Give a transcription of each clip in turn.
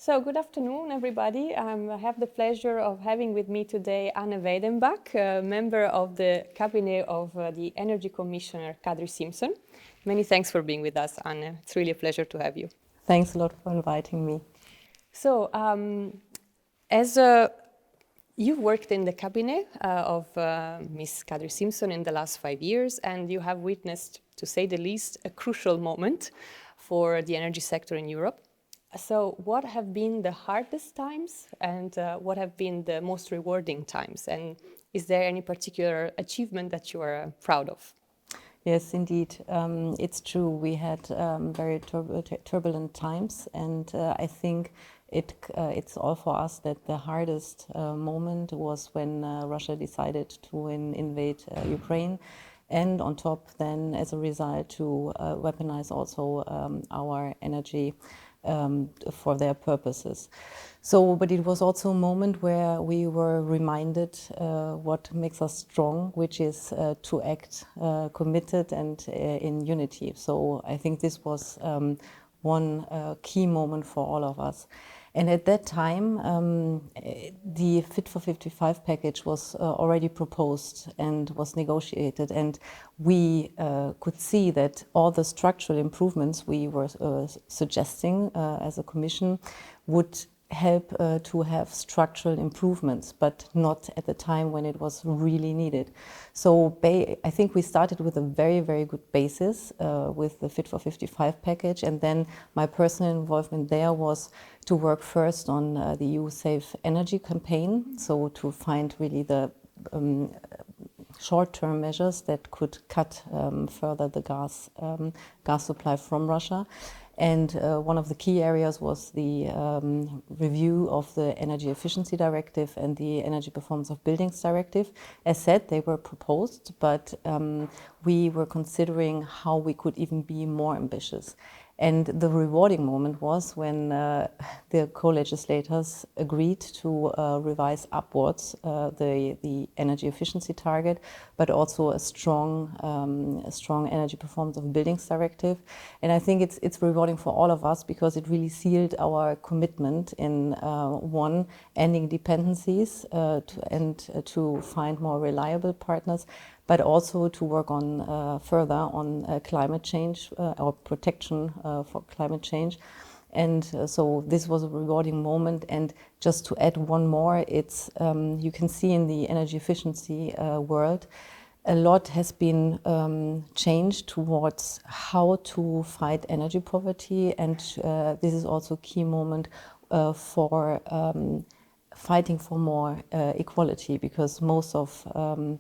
So, good afternoon, everybody. I have the pleasure of having with me today Anne Weidenbach, member of the cabinet of the Energy Commissioner Kadri Simson. Many thanks for being with us, Anne. It's really a pleasure to have you. Thanks a lot for inviting me. So, as you've worked in the cabinet of Ms. Kadri Simson in the last 5 years, and you have witnessed, to say the least, a crucial moment for the energy sector in Europe. So what have been the hardest times and what have been the most rewarding times? And is there any particular achievement that you are proud of? Yes, indeed. It's true. We had very turbulent times, and I think it's all for us that the hardest moment was when Russia decided to invade Ukraine, and on top then, as a result, to weaponize also our energy for their purposes. So, but it was also a moment where we were reminded what makes us strong, which is to act committed and in unity. So I think this was one key moment for all of us. And at that time, the Fit for 55 package was already proposed and was negotiated. And we could see that all the structural improvements we were suggesting as a Commission would help to have structural improvements, but not at the time when it was really needed. So I think we started with a very, very good basis with the Fit for 55 package, and then my personal involvement there was to work first on the EU Safe Energy campaign, so to find really the short-term measures that could cut further the gas supply from Russia. And one of the key areas was the review of the Energy Efficiency Directive and the Energy Performance of Buildings Directive. As said, they were proposed, but we were considering how we could even be more ambitious. And the rewarding moment was when the co-legislators agreed to revise upwards the energy efficiency target, but also a strong energy performance of buildings directive. And I think it's rewarding for all of us because it really sealed our commitment in one, ending dependencies to find more reliable partners, but also to work on further on climate change or protection for climate change. And so this was a rewarding moment. And just to add one more, it's you can see in the energy efficiency world, a lot has been changed towards how to fight energy poverty. And this is also a key moment for fighting for more equality, because most of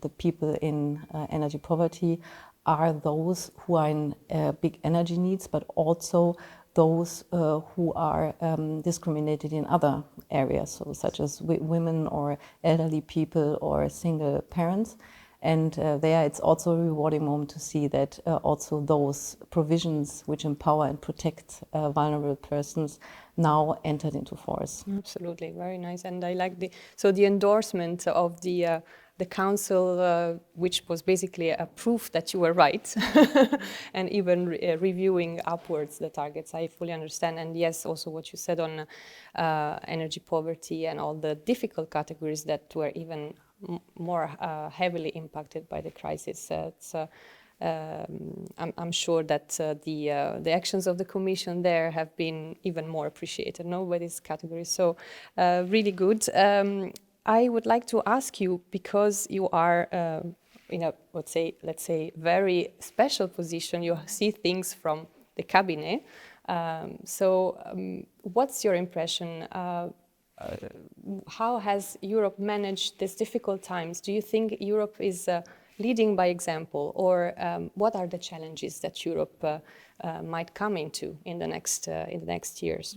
the people in energy poverty are those who are in big energy needs, but also those who are discriminated in other areas, so such as women or elderly people or single parents. And there it's also a rewarding moment to see that also those provisions which empower and protect vulnerable persons now entered into force. Absolutely, very nice. And I like the endorsement of the council, which was basically a proof that you were right, and even reviewing upwards the targets. I fully understand. And yes, also what you said on energy poverty and all the difficult categories that were even more heavily impacted by the crisis. I'm sure that the actions of the Commission there have been even more appreciated, no, by these categories. So really good. I would like to ask you, because you are in a, let's say, very special position, you see things from the cabinet. What's your impression? How has Europe managed these difficult times? Do you think Europe is leading by example, or what are the challenges that Europe might come into in the next years?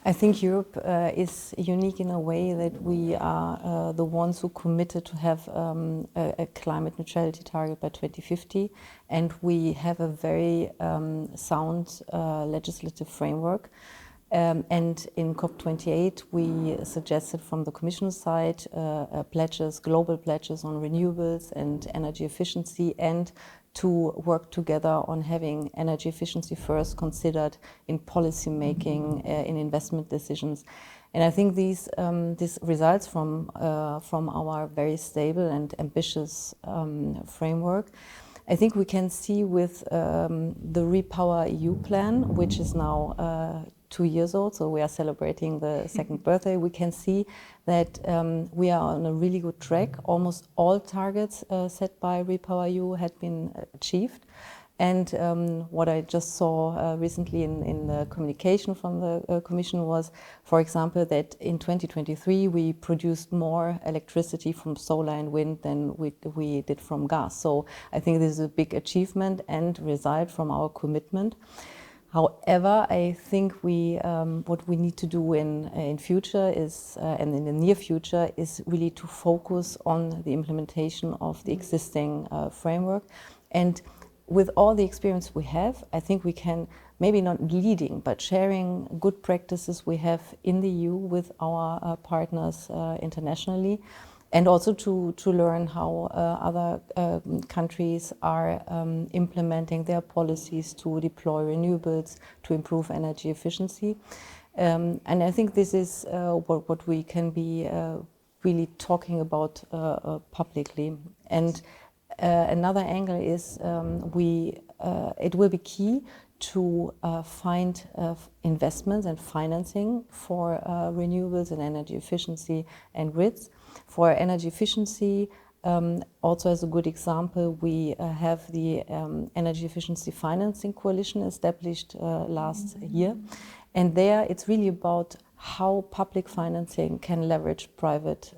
I think Europe is unique in a way that we are the ones who committed to have a climate neutrality target by 2050, and we have a very sound legislative framework. And in COP28, we suggested from the Commission side global pledges on renewables and energy efficiency, and to work together on having energy efficiency first considered in policy making, in investment decisions. And I think this results from our very stable and ambitious framework. I think we can see with the Repower EU plan, which is now 2 years old, so we are celebrating the second birthday, we can see that we are on a really good track. Almost all targets set by Repower EU had been achieved. And what I just saw recently in the communication from the Commission was, for example, that in 2023 we produced more electricity from solar and wind than we did from gas. So I think this is a big achievement and result from our commitment. However, I think what we need to do in future is, and in the near future, is really to focus on the implementation of the existing framework. And with all the experience we have, I think we can, maybe not leading, but sharing good practices we have in the EU with our partners internationally, and also to learn how other countries are implementing their policies to deploy renewables, to improve energy efficiency. And I think this is what we can be really talking about publicly. And another angle is it will be key to find investments and financing for renewables and energy efficiency and grids. For energy efficiency, also as a good example, we have the Energy Efficiency Financing Coalition established last year. And there it's really about how public financing can leverage private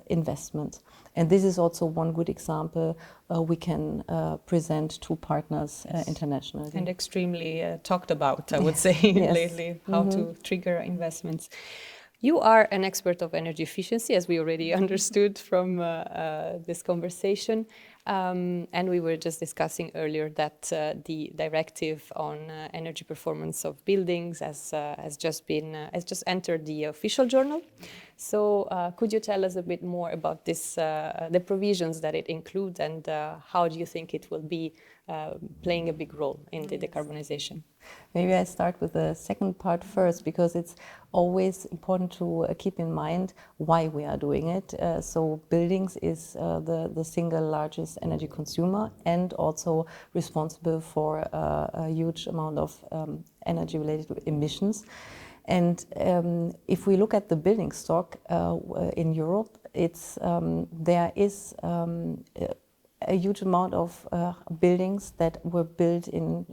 investments. And this is also one good example we can present to partners internationally. And extremely talked about, I would say, lately, how to trigger investments. You are an expert of energy efficiency, as we already understood from this conversation. And we were just discussing earlier that the directive on energy performance of buildings has just entered the official journal. So could you tell us a bit more about this, the provisions that it includes, and how do you think it will be playing a big role in the decarbonisation? Maybe I start with the second part first, because it's always important to keep in mind why we are doing it. So buildings is the single largest energy consumer and also responsible for a huge amount of energy related emissions. And if we look at the building stock in Europe, there is a huge amount of buildings that were built in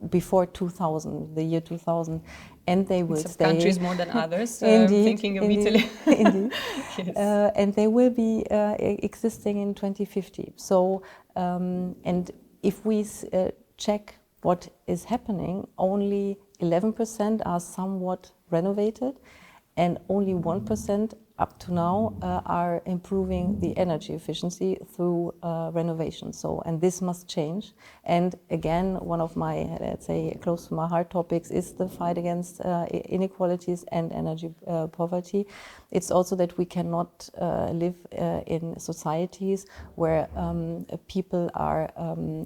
before 2000, the year 2000, and they will stay. Some countries more than others. Indeed, thinking of indeed, Italy. Indeed. Yes. And they will be existing in 2050. So, and if we check what is happening, only 11% are somewhat renovated, and only 1% up to now are improving the energy efficiency through renovation. So, and this must change. And again, one of my, let's say, close to my heart topics is the fight against inequalities and energy poverty. It's also that we cannot live in societies where people are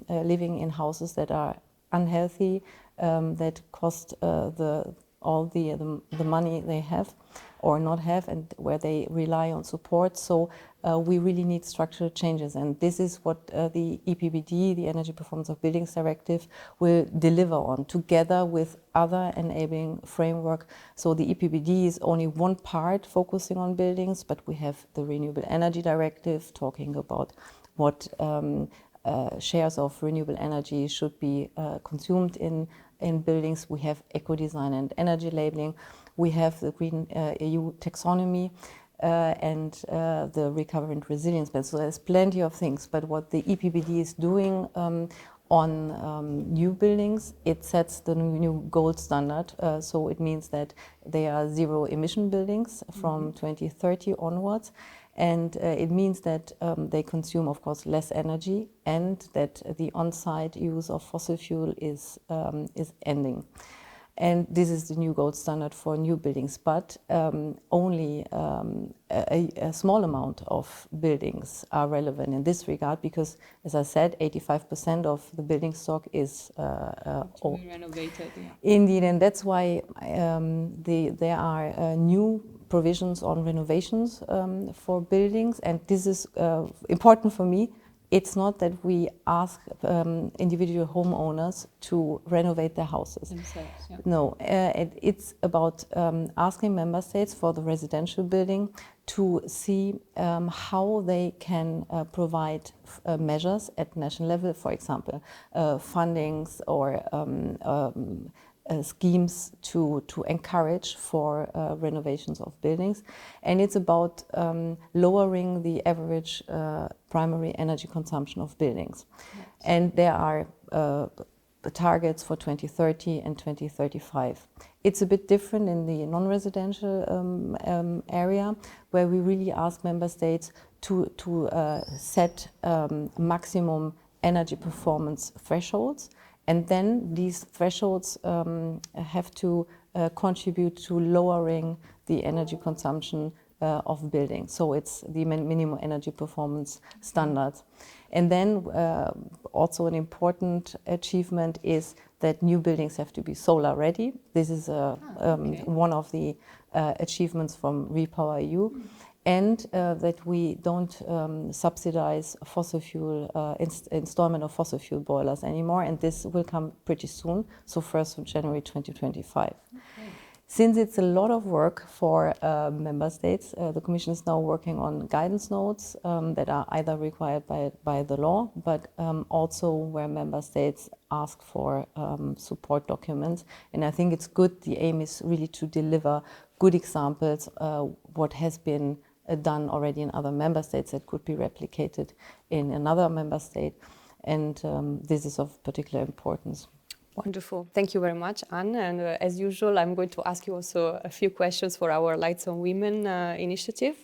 living in houses that are unhealthy, that cost all the money they have or not have, and where they rely on support. So we really need structural changes, and this is what the EPBD, the Energy Performance of Buildings Directive, will deliver on, together with other enabling framework. So the EPBD is only one part focusing on buildings, but we have the Renewable Energy Directive talking about what shares of renewable energy should be consumed in buildings. We have eco-design and energy labeling. We have the Green EU taxonomy and the Recovery and Resilience Plan. So there's plenty of things. But what the EPBD is doing on new buildings, it sets the new gold standard. So it means that they are zero emission buildings from 2030 onwards. And it means that they consume, of course, less energy, and that the on-site use of fossil fuel is ending. And this is the new gold standard for new buildings, but only a small amount of buildings are relevant in this regard because, as I said, 85% of the building stock is old. Renovated, yeah. Indeed, and that's why there are new provisions on renovations for buildings, and this is important for me. It's not that we ask individual homeowners to renovate their houses. Themselves, yeah. No, it's about asking member states for the residential building to see how they can provide measures at national level, for example, fundings or schemes to encourage for renovations of buildings. And it's about lowering the average primary energy consumption of buildings. Yes. And there are targets for 2030 and 2035. It's a bit different in the non-residential area, where we really ask member states to set maximum energy performance thresholds. And then these thresholds have to contribute to lowering the energy consumption of buildings. So it's the minimum energy performance standards. And then also an important achievement is that new buildings have to be solar ready. This is one of the achievements from REPowerEU. And that we don't subsidize fossil fuel installment of fossil fuel boilers anymore, and this will come pretty soon, so 1st of January 2025. Okay. Since it's a lot of work for member states, the Commission is now working on guidance notes that are either required by the law, but also where member states ask for support documents. And I think it's good. The aim is really to deliver good examples, what has been done already in other member states that could be replicated in another member state, and this is of particular importance. Wonderful. Thank you very much, Anne. And as usual, I'm going to ask you also a few questions for our Lights on Women initiative.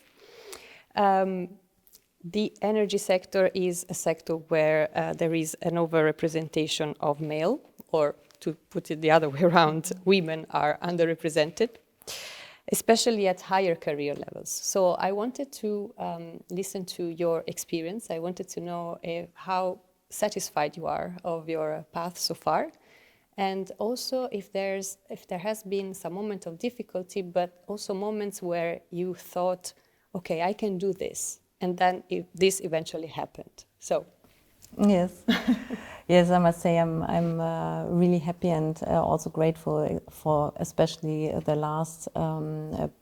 The energy sector is a sector where there is an overrepresentation of male, or to put it the other way around, women are underrepresented, especially at higher career levels. So I wanted to listen to your experience. I wanted to know how satisfied you are of your path so far, and also if there has been some moment of difficulty, but also moments where you thought, okay, I can do this, and then this eventually happened. So. Yes. Yes, I must say I'm really happy and also grateful for especially the last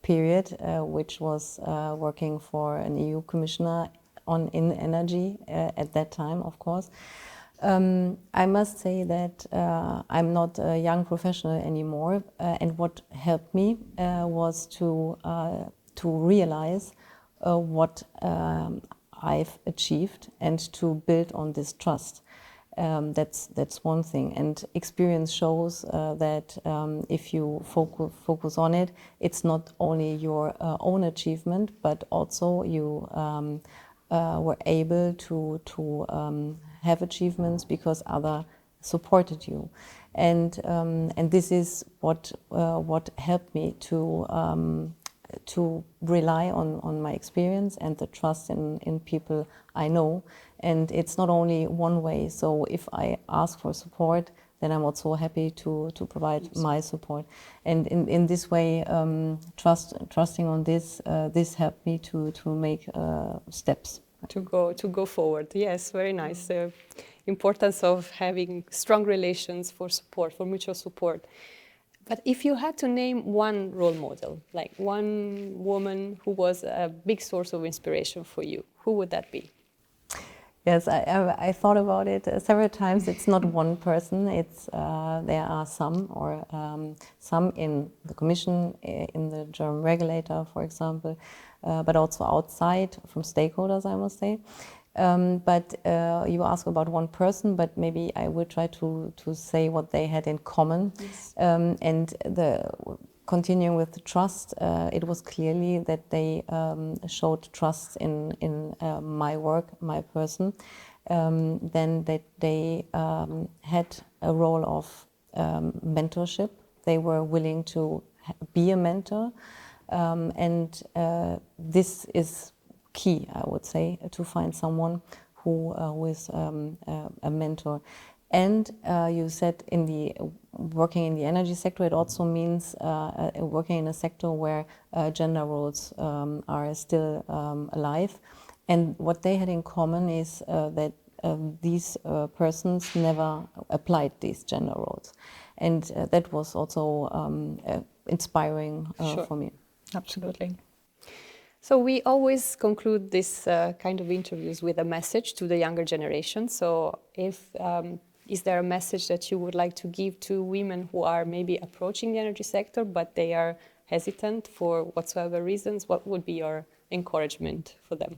period, which was working for an EU commissioner in energy at that time, of course. I must say that I'm not a young professional anymore, and what helped me was to realize what I've achieved and to build on this trust. That's one thing, and experience shows that if you focus on it, it's not only your own achievement, but also you were able to have achievements because others supported you, and this is what helped me to rely on my experience and the trust in people I know. And it's not only one way, so if I ask for support, then I'm also happy to provide my support. And in this way, trusting on this helped me to make steps. To go forward, yes, very nice. Importance of having strong relations for support, for mutual support. But if you had to name one role model, like one woman who was a big source of inspiration for you, who would that be? Yes, I thought about it several times. It's not one person. It's there are some in the Commission, in the German regulator, for example, but also outside from stakeholders, I must say. But you ask about one person, but maybe I will try to say what they had in common. Yes. And continuing with the trust, it was clearly that they showed trust in my work, my person. Then that they had a role of mentorship, they were willing to be a mentor. And this is key, I would say, to find someone who is a mentor. And you said working in the energy sector, it also means working in a sector where gender roles are still alive. And what they had in common is that these persons never applied these gender roles. And that was also inspiring for me. Absolutely. So we always conclude this kind of interviews with a message to the younger generation. So is there a message that you would like to give to women who are maybe approaching the energy sector, but they are hesitant for whatsoever reasons? What would be your encouragement for them?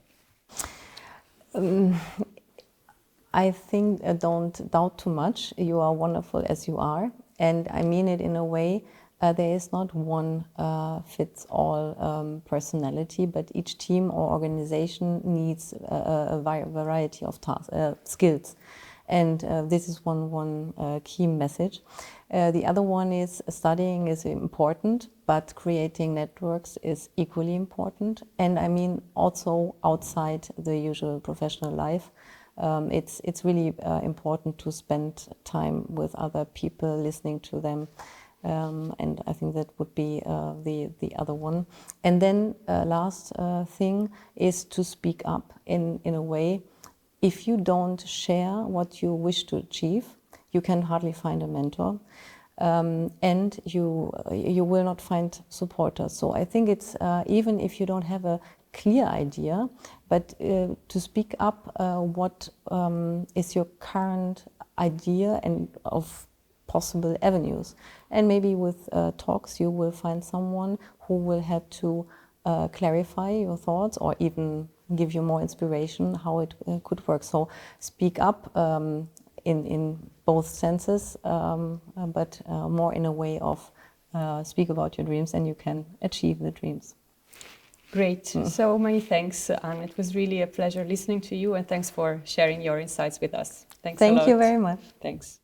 I think don't doubt too much. You are wonderful as you are. And I mean it in a way, there is not one fits all personality, but each team or organization needs a variety of skills. And this is one key message. The other one is studying is important, but creating networks is equally important. And I mean also outside the usual professional life. It's really important to spend time with other people, listening to them. And I think that would be the other one. And then last thing is to speak up in a way. If you don't share what you wish to achieve, you can hardly find a mentor, and you will not find supporters. So I think it's even if you don't have a clear idea, but to speak up what is your current idea and of possible avenues. And maybe with talks you will find someone who will help to clarify your thoughts or even give you more inspiration how it could work. So speak up in both senses, but more in a way of speak about your dreams and you can achieve the dreams. Great. So many thanks, Anne. It was really a pleasure listening to you, and thanks for sharing your insights with us. Thanks a lot. Thank you very much. Thanks.